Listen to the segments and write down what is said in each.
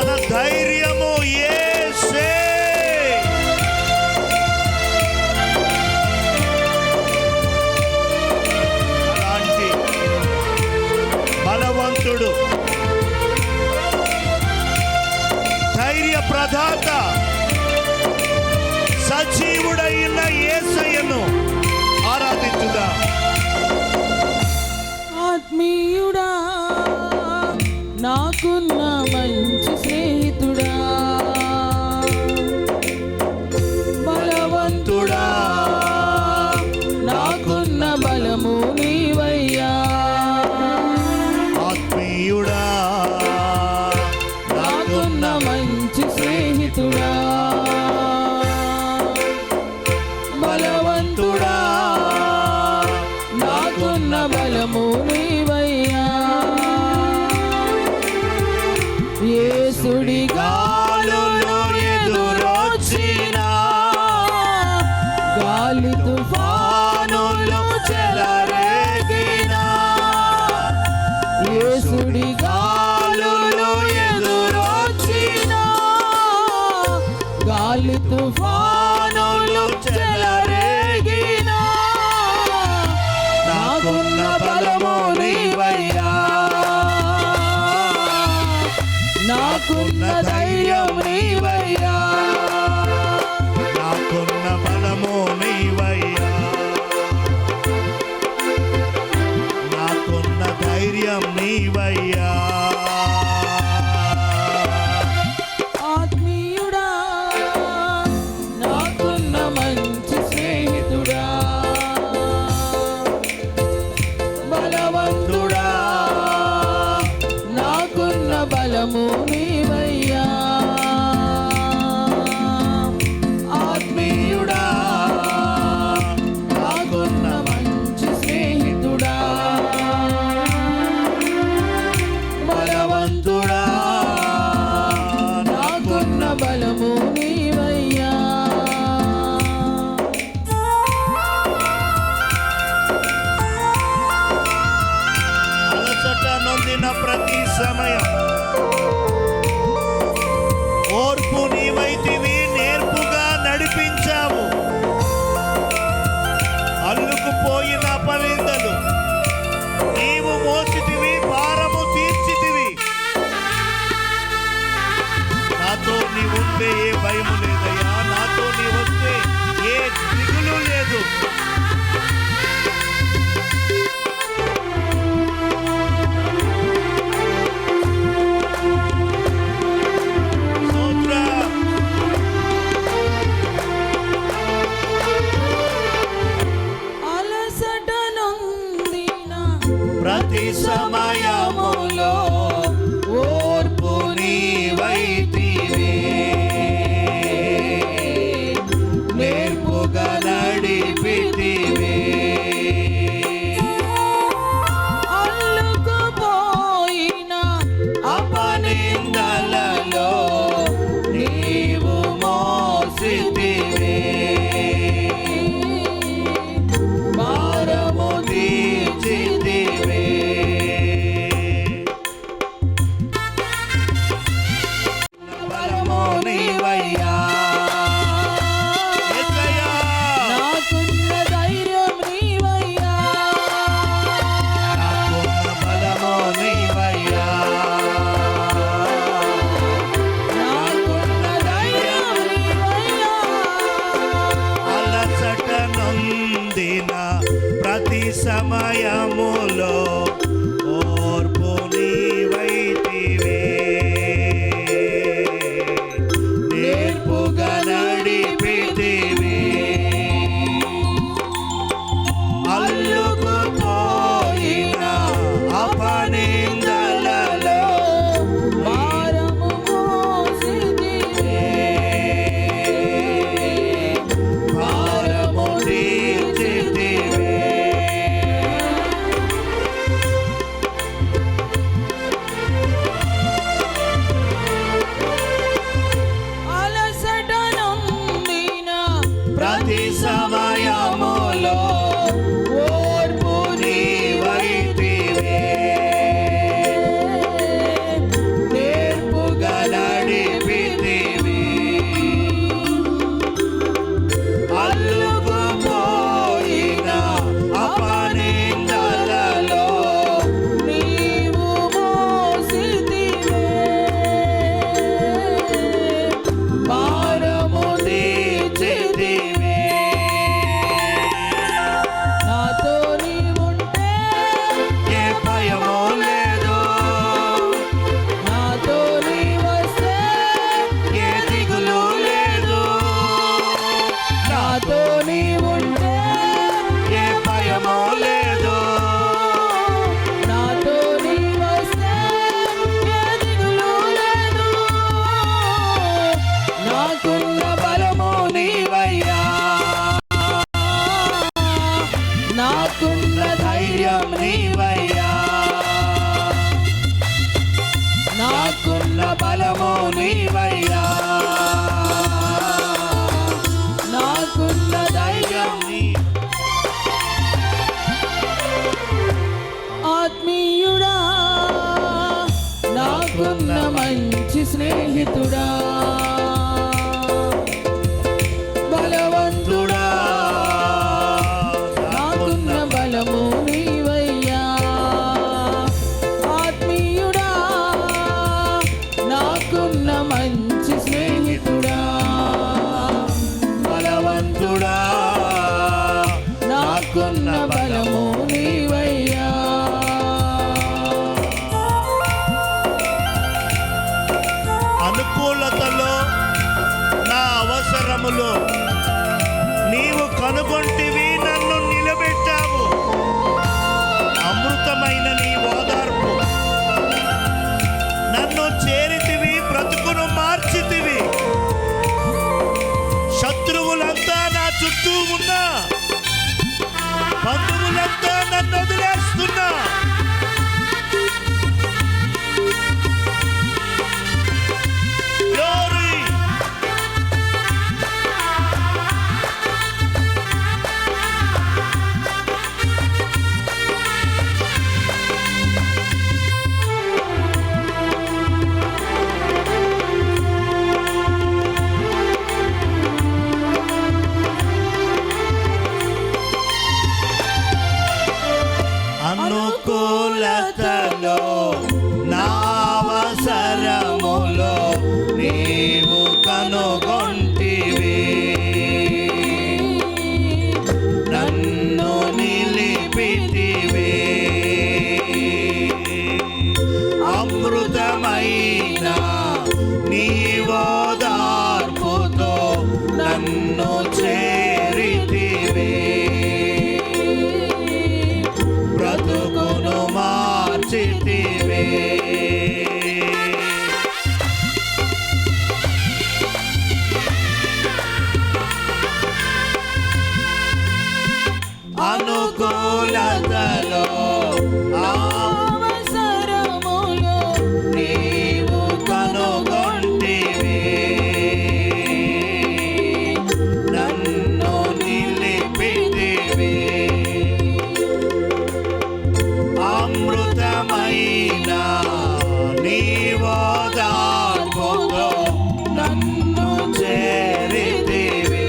మన ధైర్యము యేసే. అలాంటి బలవంతుడు, ధైర్య ప్రదాత, సజీవుడైన యేసయ్యను ఆరాధించుదా. ఆత్మీయుడా, నాకున్న మంచి స్నేహితుడా, బలవంతుడా, నాకున్న బలము నీవయ్యా. ఆత్మీయుడా, నాకున్న మంచి స్నేహితుడా, బలవంతుడా, నాకున్న బలము నీవయ్యా. యేసుడి గాలులు ఎదురొచ్చినా, గాలి తుఫానులు చెలరేగినా, యేసుడి గాలులు ఎదురొచ్చినా, గాలి తుఫానులు చెలరేగినా, నాకున్న బలము నీవయ్యా. నాకున్న ధైర్యం నీవయ్యా. నాకున్న బలము నీవయ్యా. నాకున్న ధైర్యం నీవయ్యా. ఆత్మీయుడా, నాకున్న మంచి స్నేహితుడా, బలవంతుడా, నాకున్న బలము నీవయ్యా. ఆత్మీయుడా, నాకున్న మంచి స్నేహితుడా, బలవంతుడా, నాకున్న బలము నీవయ్యా. అలసట నొందిన ప్రతి సమయం ఓర్పు నీవైతివి, నేర్పుగా నడిపించావు. అల్లుకుపోయిన అపనిందలు నీవు మోసితివి, భారము తీర్చితివి. నాతో నీ ఉంటే ఏ భయము లేదయ్యా, నాతో నీ వస్తే ఏ దిగులు లేదు. అలసట నొందిన ప్రతి సమయములో ఓర్పు నీవైతివి, నేర్పుగా నడిపితివి. అల్లుకుపోయిన అపనిందలలో నీవు మోసితివి, భారము తీర్చితివి. బలము నీవయ్యా. యేసయ్యా, నాకున్న ధైర్యం నీవయ్యా. నాకున్న బలము నీవయ్యా. నాకున్న బలము నీవయ్యా, నాకున్న ధైర్యం నీ ఆత్మీయుడా, నాకున్న మంచి స్నేహితుడా, బలవంతుడా, నాకున్న బలము నీవయ్యా, ఆత్మీయుడా, నాకున్న మంచి స్నేహితుడా, బలవంతుడా, నాకున్న బలము నీవయ్యా. అనుకూలతలో నా అవసరములో నీవు కనుగొంటివి, నన్ను నిలబెట్టావు. అమృతమైన నీ ఓదార్పు నన్ను చేరితివి, బ్రతుకును మార్చితివి. శత్రువులంతా నా చుట్టూ ఉన్నా, బంధువులంతా నన్ను వదిలేస్తున్నా, Glory! అనుకూలతలో నా అవసరములో నీవు కనుగొంటివి, నన్ను నిలిపితివి. అమృతమైన నీ ఓదార్పుతో నన్ను చేరితివి, బ్రతుకును మార్చితివి. అనుకూలతలో అవసరములో నీవు కనుగొంటివి, నన్ను నిలిపితివి. అమృతమైన నీ ఓదార్పుతో నన్ను చేరితివి,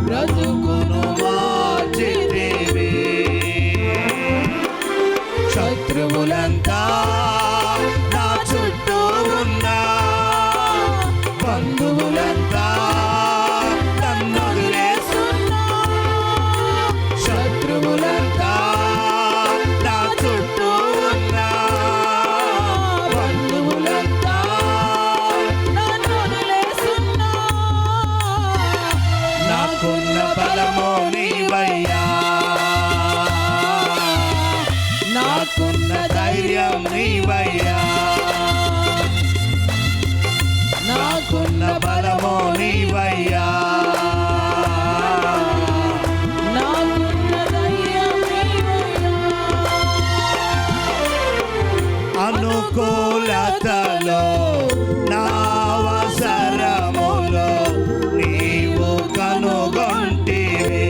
బ్రతుకును మార్చితివి. శత్రువులంతా నా చుట్టూ ఉన్నా, బంధువులంతా నన్ను వదిలేస్తున్నా, శత్రువులంతా నా చుట్టూ ఉన్నా, బంధువులంతా నన్ను వదిలేస్తున్నా, నాకున్న బలము నీవయ్యా, నాకున్న ధైర్యం నీవయ్యా, నాకున్న బలము నీవయ్యా, నాకున్న ధైర్యం నీవయ్యా. అనుకూలతలో నా అవసరములో నీవు కనుగొంటివి,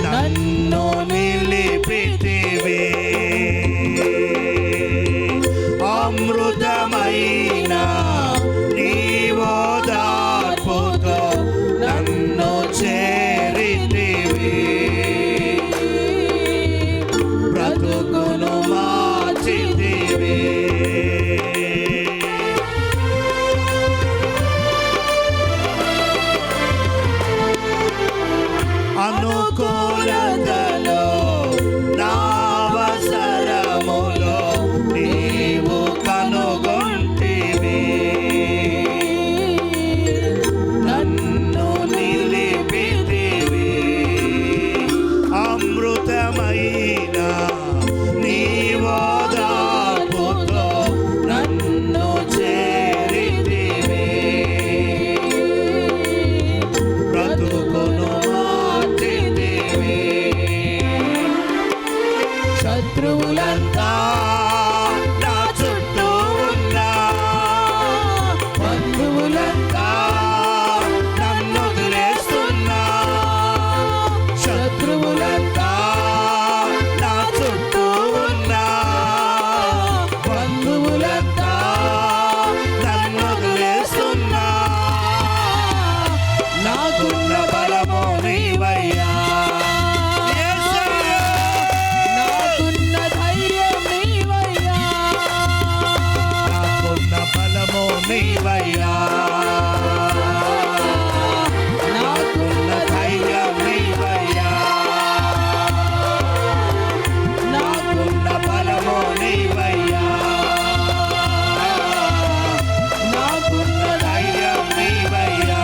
నన్ను నిలిపితివి. అమృతమైన నీ ఓదార్పుతో నన్ను చేరితివి, బ్రతుకును మార్చితివి. శత్రువులంతా నా చుట్టూ ఉన్నా బంధువులంతా నన్ను వదిలేస్తున్నా శత్రువులంతా నా చుట్టూ ఉన్నా బంధువులంతా నన్ను వదిలేస్తున్నా నాకున్న బలము నీవయ్యా యేసయ్యా నాకున్న ధైర్యం నీవయ్యా నాకున్న బలము నీవయ్యా నాకున్న ధైర్యం నీవయ్యా నాకున్న బలము నీవయ్యా నాకున్న ధైర్యం నీవయ్యా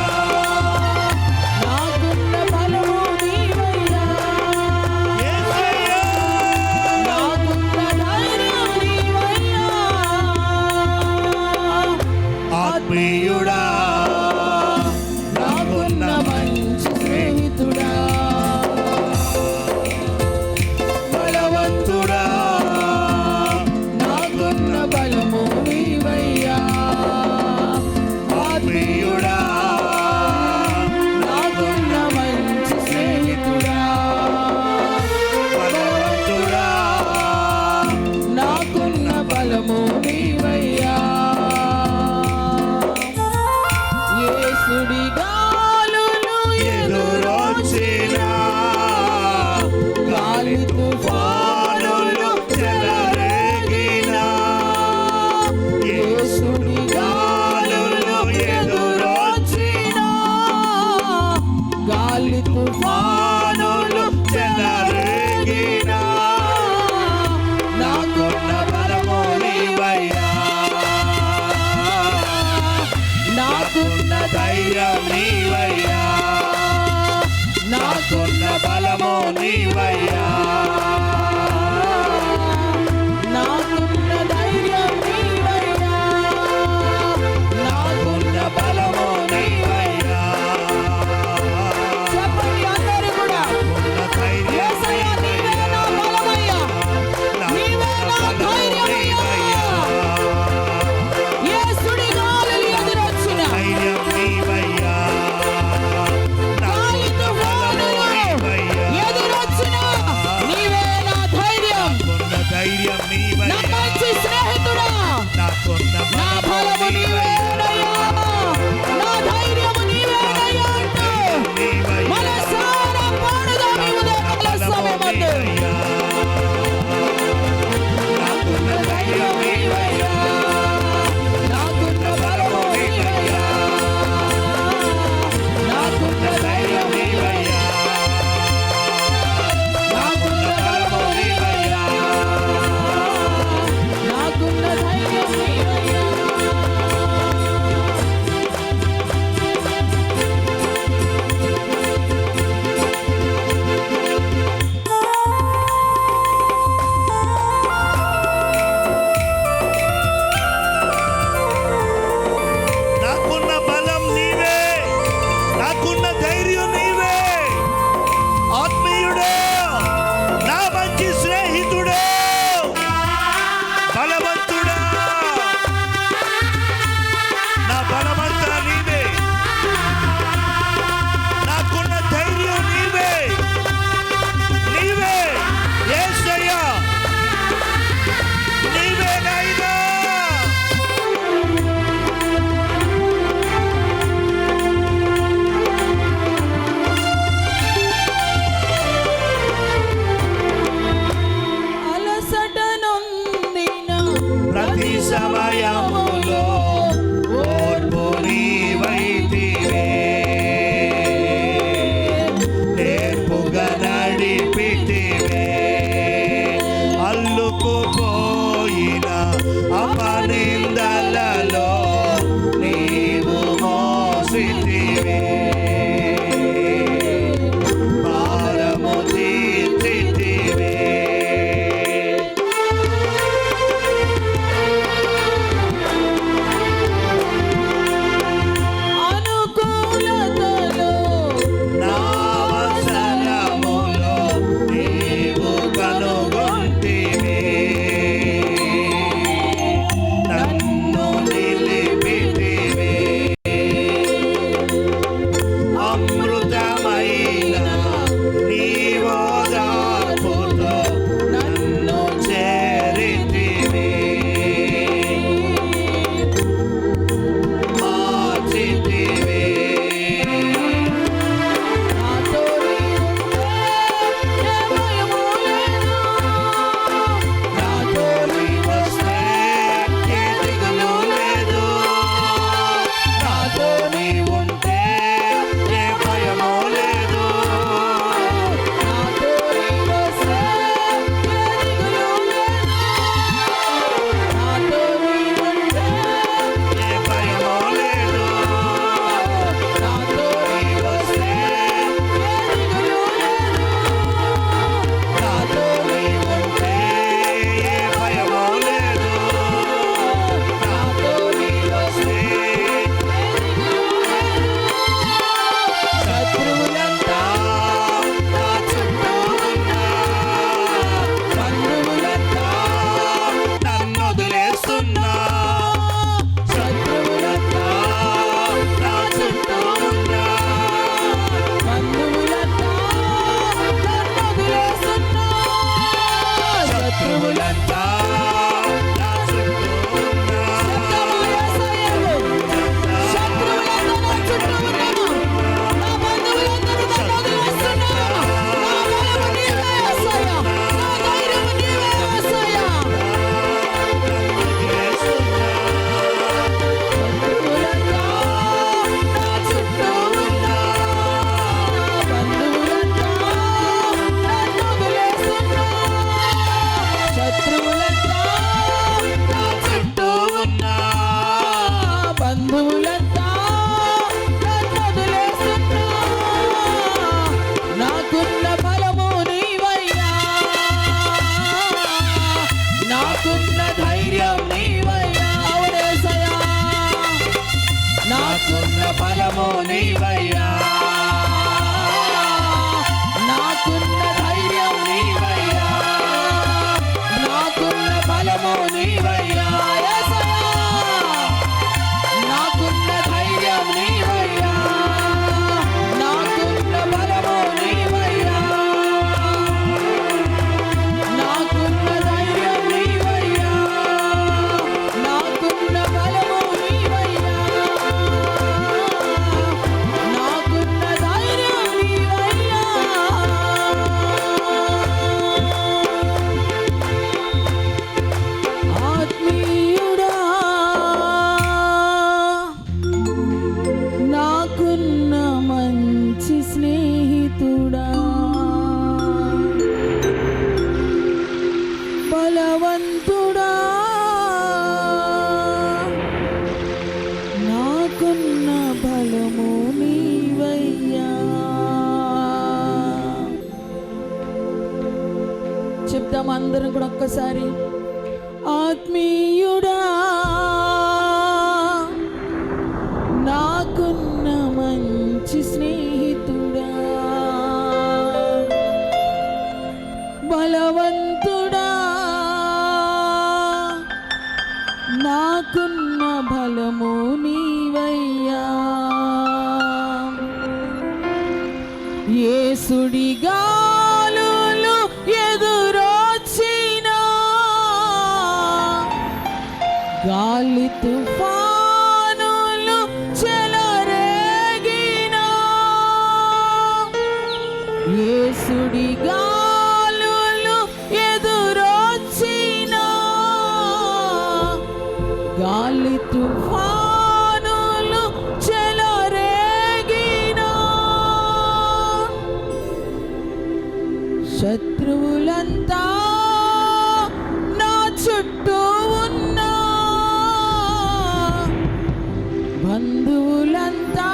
నాకున్న బలము నీవయ్యా యేసయ్యా నాకున్న ధైర్యం నీవయ్యా ఆత్మీయుడా నాకున్న మంచి స్నేహితుడా బలవంతుడా నాకున్న బలము నీవయ్యా ఆత్మీయుడా నాకున్న మంచి స్నేహితుడా బలవంతుడా నాకున్న బలము నీవయ్యా యేసుడి గాలులు ఎదురొచ్చినా గాలి తుఫానులు చెలరేగినా యేసుడి గాలులు ఎదురొచ్చినా గాలి తుఫానులు చెలరేగినా నాకున్న బలము నీవయ్యా నాకున్న ధైర్యం నీవయ్యా నాకున్న బలము నీవయ్యా నాకున్న ధైర్యం నీవయ్యా నాకున్న బలము నీవయ్యా చెప్పండి అందరూ కూడా నాకున్న ధైర్యం యేసయ్యా నీవే నా బలమయ్యా నీవే నా ధైర్యమయ్యా యేసుడి గాలులు ఎదురొచ్చిన ధైర్యం నీవయ్యా గాలి తుఫానులు ఎదురొచ్చిన నీవే నా ధైర్యం నాకున్న ధైర్యం నా నీవయ్యా మంచి స్నేహితుడా నాకున్న నా బలము నీవేనయ్యా నా ధైర్యము నీవేనయ్యా అంటూ మనసారా పాడుదాం ఈ ఉదయకాల సమయమందు. నాకున్న ధైర్యం నీవయ్యా నాకున్న బలము నీవయ్యా నాకున్న ధైర్యం నీవయ్యా నాకున్న బలము నీవయ్యా నాకున్న ధైర్యం నీవయ్యా నాకున్న బలం నీవే నాకున్న ధైర్యం నీవే ఆత్మీయుడు నా మంచి స్నేహితుడు బలవంతుడా నా బలమంతా నీవే నాకున్న ధైర్యం నీవే నీవే యేసయ్యా నీవే నాయనా అలసట నొందిన ప్రతి సమయములో ఓర్పు నీవైతివే నేర్పుగా నడిపితివే అల్లుకుపోయిన అపనిందలలో నీవు మోసితివే భారము తీర్చితివే కనుగొంటివే నా చుట్టూ ఉన్నా. నాకున్న ధైర్యం నీవయ్యా, అవునేసయ్యా. నాకున్న బలము నీవయ్యా, నాకున్న ధైర్యం నీవయ్యా, నాకున్న బలము నీవయ్యా, యేసయ్యా. నాకున్న ధైర్యం నీవయ్యా, నాకున్న బలము నీవయ్యా, నాకున్న ధైర్యం నీవయ్యా, నాకున్న బలము నీవయ్యా, నాకున్న ధైర్యం నీవయ్యా. ఆత్మీయుడా, నాకున్న మంచి స్నేహితుడా, బలవంతుడా, నాకున్న బలము నీవయ్యా. చెప్తాం అందరం కూడా ఒక్కసారి. ఆత్మీయుడా, నాకున్న మంచి స్నేహితుడా, బలవంతుడా, నాకున్న బలము నీవయ్యా. యేసుడి గాలులు ఎదురొచ్చినా, గాలి తుఫానులు చెలరేగినా, యేసుడి గాలులు ఎదురొచ్చినా, గాలి తుఫానులు చెలరేగినా, శత్రువులంతా నా చుట్టూ ఉన్నా, బంధువులంతా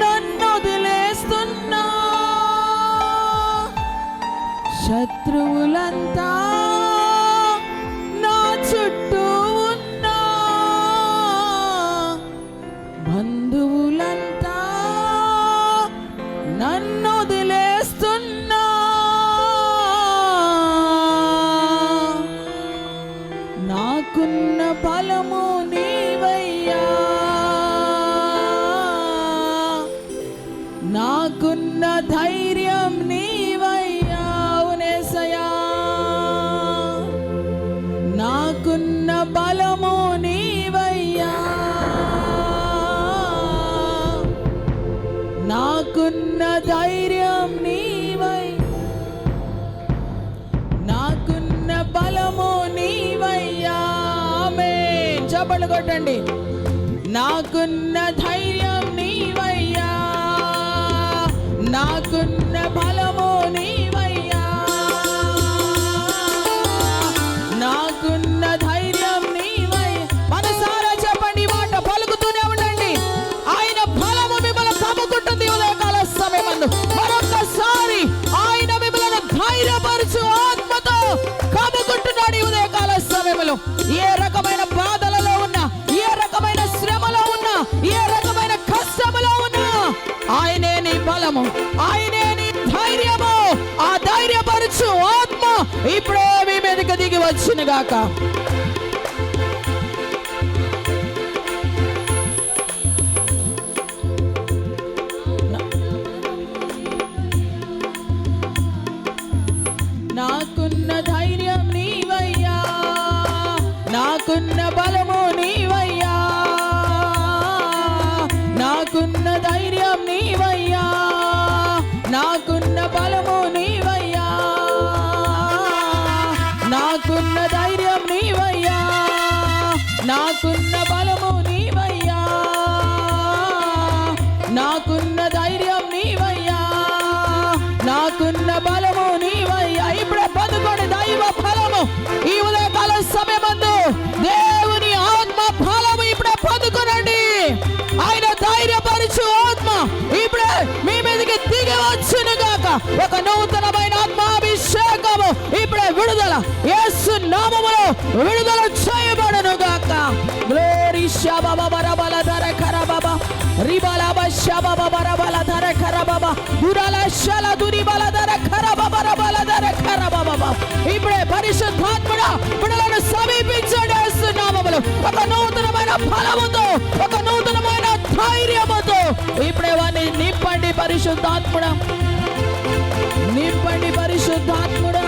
నన్ను వదిలేస్తున్నా, శత్రువులంతా నా చుట్టూ ఉన్నా, బంధువులంతా నన్ను వదిలేస్తున్నా, నాకున్న బలము నీవయ్యా, నాకున్న ధైర్యం నీవయ్యా, అవునేసయ్యా. నాకున్న బలము నీవయ్యా, నాకున్న ధైర్యం నీవై, నాకున్న బలము నీవయ్యా. ఆమేన్. చప్పట్లు కొట్టండి. నాకున్న ధైర్యం నీవయ్యా, నాకున్న బలము నీవయ్యా, నాకున్న ధైర్యం నీవై. మనసారా చెప్పండి, ఈ మాట పలుకుతూనే ఉండండి. ఆయన బలము మిమ్మల్ని కమ్ముకుంటుంది. ఉదయకాల సమయమందు మరొకసారి ఆయన మిమ్మల్ని ధైర్యపరచు ఆత్మతో కమ్ముకుంటున్నాడు. ఈ ఉదయకాల సమయంలో ఏ రకమైన బాధలలో ఉన్నా, ఏ రకమైన శ్రమలో ఉన్నా, ఏ రకమైన కష్టములో ఉన్నా, ఆయనే నీ బలము, ఆయనే నీ ధైర్యము. ఆ ధైర్యపరచు ఆత్మ ఇప్పుడే మీ మీదకి దిగి వచ్చిన గాక. నాకున్న ధైర్యం నీ నాకున్న బలము నీవయ్యా, నాకున్న ధైర్యం నీవయ్యా, నాకున్న బలము నీవయ్యా, నాకున్న ధైర్యం నీవయ్యా, నాకున్న బలము నీవయ్యా, నాకున్న ధైర్యం నీవయ్యా, నాకున్న బలము నీవయ్యా. ఇప్పుడే పొందుకోండి దైవ ఫలము. ఈ ఉదయకాల సమయమందు దేవుని ఆత్మ ఫలము ఇప్పుడే పొందుకోనండి. ఆయన ధైర్యపరచు ఆత్మ ఇప్పుడే మీ మీదకి దిగి వచ్చును గాక. ఒక నూతనమైన ఆత్మాభిషేకము ఇప్పుడే విడుదల యేసు నామములో విడుదల చేయబడును గాక. గ్లోరీ షబబ బరబల ధర ఖరబబ రిబలబ షబబ బరబల ధర ఖరబబ దురల షల దురిబల ధర ఖరబబ రబల ధర ఖరబబ. ఇప్పుడే పరిశుద్ధాత్మడా విడుదలను సమీపించండి యేసు నామములో. ఒక నూతనమైన ఫలముతో, ఒక నూతనమైన ధైర్యముతో ఇప్పుడే వారిని నింపండి పరిశుద్ధాత్ముడా, నింపండి పరిశుద్ధాత్ముడా.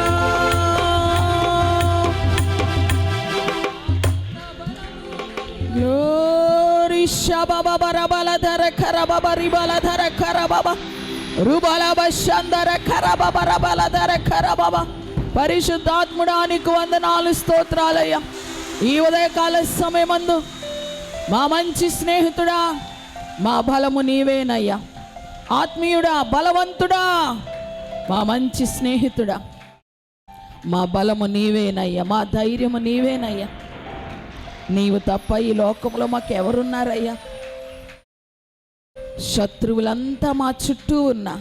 గ్లోరీ షబబ రబల ధర ఖరబబ రిబల ధర ఖరబబ రుబలబ షందర ఖరబబ రబల ధర ఖరబబ. పరిశుద్ధాత్ముడా నీకు వందనాలు, స్తోత్రాలయ్యా. ఈ ఉదయకాల సమయమందు మా మంచి స్నేహితుడా, మా బలము నీవేనయ్యా. ఆత్మీయుడా, బలవంతుడా, మా మంచి స్నేహితుడా, మా బలము నీవేనయ్యా, మా ధైర్యము నీవేనయ్యా. నీవు తప్ప ఈ లోకంలో మాకెవరున్నారయ్యా? శత్రువులంతా మా చుట్టూ ఉన్నా,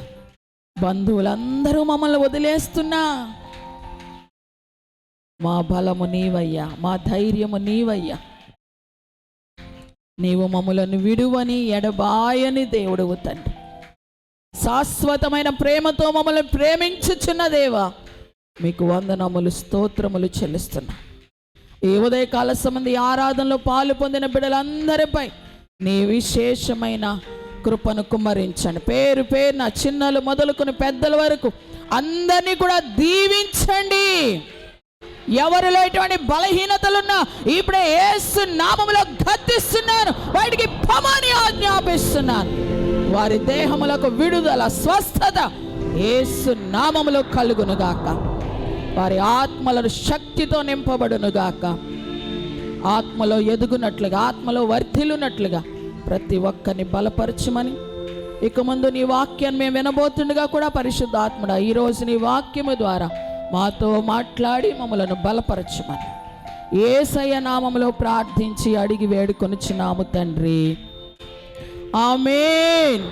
బంధువులందరూ మమ్మల్ని వదిలేస్తున్నా, మా బలము నీవయ్యా, మా ధైర్యము నీవయ్యా. నీవు మమ్మలను విడువని ఎడబాయని దేవుడవు తండ్రి. శాశ్వతమైన ప్రేమతో మమ్మల్ని ప్రేమించుచున్న దేవా, మీకు వందనములు, స్తోత్రములు చెల్లిస్తున్నా. ఈ ఉదయకాల సంబంధి ఆరాధనలో పాలు పొందిన బిడ్డలందరిపై నీ విశేషమైన కృపను కుమ్మరించండి. పేరు పేరున చిన్నలు మొదలుకొని పెద్దల వరకు అందరినీ కూడా దీవించండి. ఎవరిలో ఎటువంటి బలహీనతలున్నా ఇప్పుడే యేసు నామములో గద్దిస్తున్నాను, వాటికి పమని ఆజ్ఞాపిస్తున్నాను. వారి దేహములకు విడుదల, స్వస్థత యేసు నామములో కలుగునుగాక. వారి ఆత్మలను శక్తితో నింపబడునుగాక. ఆత్మలో ఎదుగునట్లుగా, ఆత్మలో వర్ధిల్లునట్లుగా ప్రతి ఒక్కరిని బలపరచమని, ఇక ముందు నీ వాక్యాన్ని మేము వినబోతుండగా కూడా పరిశుద్ధాత్ముడా ఈరోజు నీ వాక్యము ద్వారా మాతో మాట్లాడి మమ్మలను బలపరచమని యేసయ్య నామములో ప్రార్థించి అడిగి వేడుకొనుచున్నాము తండ్రి. ఆమేన్.